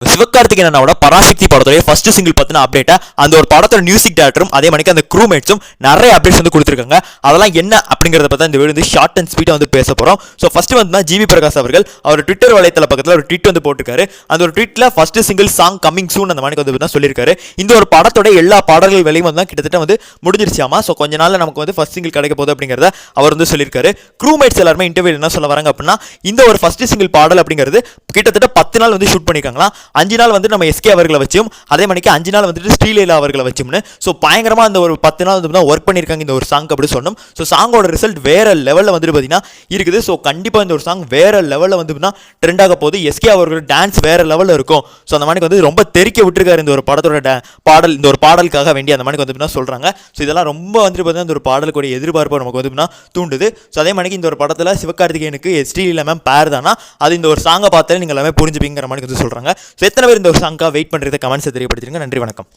சிவகார்த்திகேயனோட பராசக்தி படத்தோட first single பத்தின அப்டேட்டை அந்த ஒரு படத்தோட மியூசிக் டைரக்டரும் அதே மாதிரி அந்த க்ரூமேட்ஸும் நிறைய அப்டேட்ஸ் வந்து கொடுத்துருக்காங்க. அதெல்லாம் என்ன அப்படிங்கிறத பற்றி இந்த வீடியோ வந்து ஷார்ட் அண்ட் ஸ்வீட்டாக வந்து பேச போகிறோம். ஸோ ஃபர்ஸ்ட் வந்து ஜிவி பிரகாஷ் அவர்கள் அவர் ட்விட்டர் வலைத்தள பக்கத்தில் ஒரு ட்வீட் வந்து போட்டிருக்காரு. அந்த ஒரு ட்வீட்டில் first single song coming soon அந்த மாதிரி வந்து சொல்லியிருக்காரு. இந்த ஒரு படத்தோட எல்லா பாடல்கள் வெளியும் வந்து கிட்டத்தட்ட வந்து முடிஞ்சிருச்சாமா. ஸோ கொஞ்ச நாள் நமக்கு வந்து ஃபர்ஸ்ட் சிங்கிள் கிடைக்க போகுது அப்படிங்கிறத அவர் வந்து சொல்லியிருக்காரு. க்ரூமேட்ஸ் எல்லாருமே இன்டர்வியூ என்ன சொல்ல வராங்க அப்படின்னா, இந்த ஒரு ஃபர்ஸ்ட் சிங்கிள் பாடல் அப்படிங்கிறது கிட்டத்தட்ட 10 நாள் வந்து ஷூட் பண்ணியிருக்காங்களா. 5 நாள் வந்து நம்ம எஸ்கே அவர்களை வச்சும் அதே மணிக்கு 5 நாள் வந்துட்டு ஸ்ரீலீலா அவர்களை வச்சும்னு ஸோ பயங்கரமாக அந்த ஒரு 10 நாள் வந்து ஒர்க் பண்ணியிருக்காங்க இந்த ஒரு சாங் அப்படி சொன்னோம். ஸோ சாங்கோட ரிசல்ட் வேற லெவலில் வந்துட்டு பார்த்தீங்கன்னா இருக்குது. ஸோ கண்டிப்பாக இந்த ஒரு சாங் வேற லெவலில் வந்து ட்ரெண்ட் ஆக போகுது. எஸ்கே அவர்கள் டான்ஸ் வேற லெவலில் இருக்கும். ஸோ அந்த மாதிரி வந்து ரொம்ப தெறிக்க விட்டுருக்காரு இந்த ஒரு படத்தோட பாடல், இந்த ஒரு பாடலுக்காக வேண்டி அந்த மாதிரி வந்து சொல்கிறாங்க. ஸோ இதெல்லாம் ரொம்ப வந்துட்டு பார்த்தீங்கன்னா இந்த ஒரு பாடலுக்குடைய எதிர்பார்ப்பு நமக்கு வந்து தூண்டுது. ஸோ அதே மாதிரி இந்த ஒரு படத்தில் சிவகார்த்திகேயனுக்கு ஸ்ரீலீலா மேம் பேர் தானா, அது இந்த ஒரு சாங்கை பார்த்தாலே நீங்கள் எல்லாமே புரிஞ்சுப்பீங்கிற மாதிரி வந்து சொல்கிறாங்க. ஸோ எத்தனை பேர் இந்த ஒரு சாங்காக வெயிட் பண்ணுறது கமெண்ட்ஸை தெரியப்படுத்திருங்க. நன்றி, வணக்கம்.